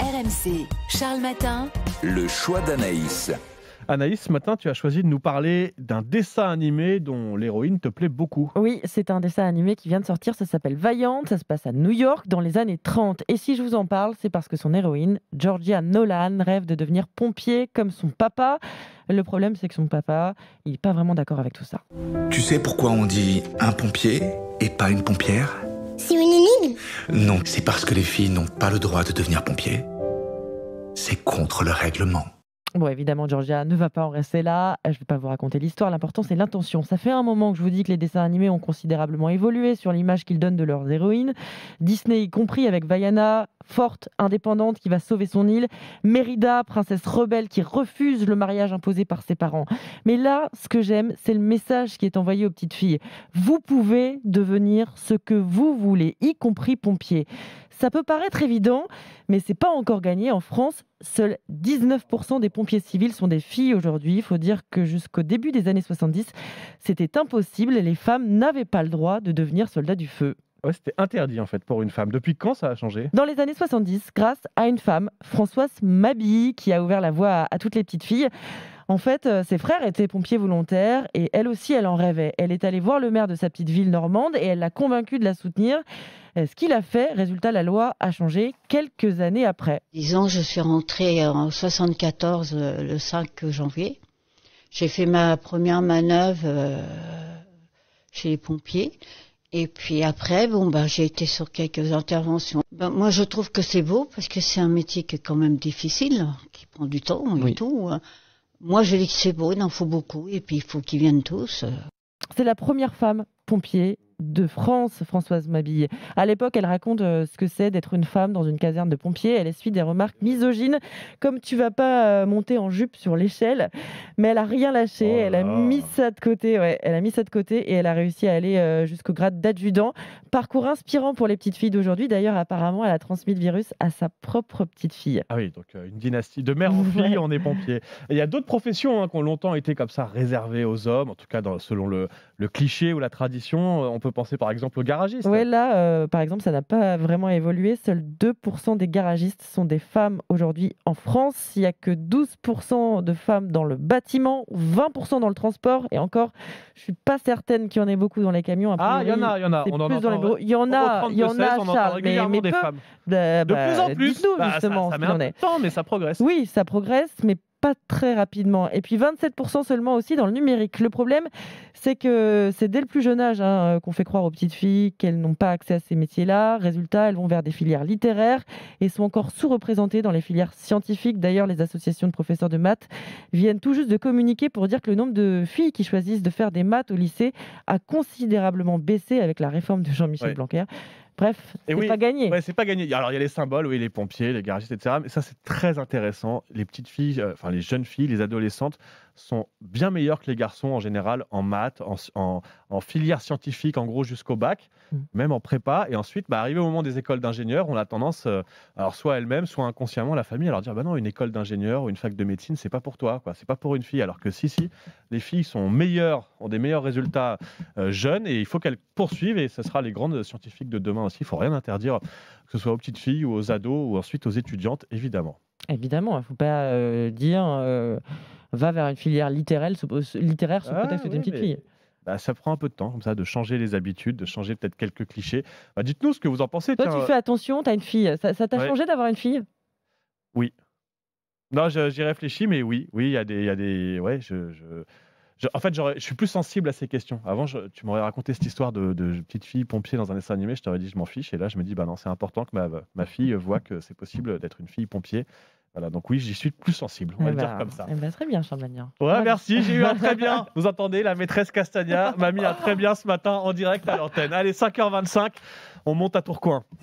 RMC, Charles Matin. Le choix d'Anaïs. Anaïs, ce matin, tu as choisi de nous parler d'un dessin animé dont l'héroïne te plaît beaucoup. Oui, c'est un dessin animé qui vient de sortir, ça s'appelle Valiant, ça se passe à New York dans les années 30. Et si je vous en parle, c'est parce que son héroïne, Georgia Nolan, rêve de devenir pompier comme son papa. Le problème, c'est que son papa, il n'est pas vraiment d'accord avec tout ça. Tu sais pourquoi on dit un pompier et pas une pompière ? C'est une énigme ? Non, c'est parce que les filles n'ont pas le droit de devenir pompiers. C'est contre le règlement. Bon, évidemment, Georgia ne va pas en rester là. Je ne vais pas vous raconter l'histoire. L'important, c'est l'intention. Ça fait un moment que je vous dis que les dessins animés ont considérablement évolué sur l'image qu'ils donnent de leurs héroïnes. Disney y compris avec Vaiana, forte, indépendante, qui va sauver son île. Mérida, princesse rebelle qui refuse le mariage imposé par ses parents. Mais là, ce que j'aime, c'est le message qui est envoyé aux petites filles. Vous pouvez devenir ce que vous voulez, y compris pompier. Ça peut paraître évident, mais c'est pas encore gagné. En France, seuls 19% des pompiers civils sont des filles aujourd'hui. Il faut dire que jusqu'au début des années 70, c'était impossible. Les femmes n'avaient pas le droit de devenir soldats du feu. Ouais, c'était interdit en fait pour une femme. Depuis quand ça a changé ? Dans les années 70, grâce à une femme, Françoise Mabille, qui a ouvert la voie à toutes les petites filles. En fait, ses frères étaient pompiers volontaires et elle aussi, elle en rêvait. Elle est allée voir le maire de sa petite ville normande et elle l'a convaincu de la soutenir. Ce qu'il a fait, résultat, la loi a changé quelques années après. Disons, je suis rentrée en 74, le 5 janvier. J'ai fait ma première manœuvre chez les pompiers. Et puis après, j'ai été sur quelques interventions. Moi, je trouve que c'est beau parce que c'est un métier qui est quand même difficile, qui prend du temps et tout. Moi, je dis que c'est beau, il en faut beaucoup, et puis il faut qu'ils viennent tous. C'est la première femme pompier de France, Françoise Mabille. À l'époque, elle raconte ce que c'est d'être une femme dans une caserne de pompiers. Elle essuie des remarques misogynes, comme tu vas pas monter en jupe sur l'échelle. Mais elle a rien lâché. Elle a mis ça de côté. Ouais, elle a mis ça de côté et elle a réussi à aller jusqu'au grade d'adjudant. Parcours inspirant pour les petites filles d'aujourd'hui. D'ailleurs, apparemment, elle a transmis le virus à sa propre petite fille. Ah oui, donc une dynastie de mère en fille, on est pompier. Et il y a d'autres professions qui ont longtemps été comme ça réservées aux hommes, en tout cas selon le cliché ou la tradition. On peut penser par exemple aux garagistes. Oui, là, par exemple, ça n'a pas vraiment évolué. Seuls 2% des garagistes sont des femmes aujourd'hui en France. Il n'y a que 12% de femmes dans le bâtiment, 20% dans le transport. Et encore, je ne suis pas certaine qu'il y en ait beaucoup dans les camions. Il y en a. C'est On en plus entend, dans les bureaux. Il y en a, Charles, régulièrement des femmes. De plus en plus. Dites-nous justement ça ce met qu'il en un peu est. de temps, mais ça progresse. Oui, ça progresse, mais pas très rapidement. Et puis 27% seulement aussi dans le numérique. Le problème, c'est que c'est dès le plus jeune âge qu'on fait croire aux petites filles qu'elles n'ont pas accès à ces métiers-là. Résultat, elles vont vers des filières littéraires et sont encore sous-représentées dans les filières scientifiques. D'ailleurs, les associations de professeurs de maths viennent tout juste de communiquer pour dire que le nombre de filles qui choisissent de faire des maths au lycée a considérablement baissé avec la réforme de Jean-Michel Blanquer. Bref, c'est pas gagné. Ouais, c'est pas gagné. Alors, il y a les symboles, oui, les pompiers, les garagistes, etc. Mais ça, c'est très intéressant. Les petites filles, les jeunes filles, les adolescentes sont bien meilleures que les garçons en général en maths, en filière scientifique, en gros jusqu'au bac, même en prépa. Et ensuite, arrivé au moment des écoles d'ingénieurs, on a tendance, alors soit elles-mêmes, soit inconsciemment, la famille, à leur dire non, une école d'ingénieur ou une fac de médecine, c'est pas pour toi, quoi. C'est pas pour une fille. Alors que si, les filles sont meilleures, ont des meilleurs résultats jeunes et il faut qu'elles poursuivent et ce sera les grandes scientifiques de demain aussi. Il ne faut rien interdire, que ce soit aux petites filles ou aux ados ou ensuite aux étudiantes, évidemment. Évidemment, il ne faut pas dire va vers une filière littéraire sous prétexte que tu es une petite fille. Ça prend un peu de temps, comme ça, de changer les habitudes, de changer peut-être quelques clichés. Dites-nous ce que vous en pensez. Toi, tu fais attention, tu as une fille. Ça t'a changé d'avoir une fille ? Oui. Non, j'y réfléchis, mais oui, il y a des... Ouais, en fait, je suis plus sensible à ces questions. Avant, tu m'aurais raconté cette histoire de petite fille pompier dans un dessin animé, je t'aurais dit je m'en fiche. Et là, je me dis, non, c'est important que ma fille voit que c'est possible d'être une fille pompier. Voilà, donc oui, j'y suis plus sensible, on va le dire comme ça. Très bien, Charles Magnan. Ouais, merci, j'ai eu un très bien. Vous entendez, la maîtresse Castagna m'a mis un très bien ce matin en direct à l'antenne. Allez, 5h25, on monte à Tourcoing.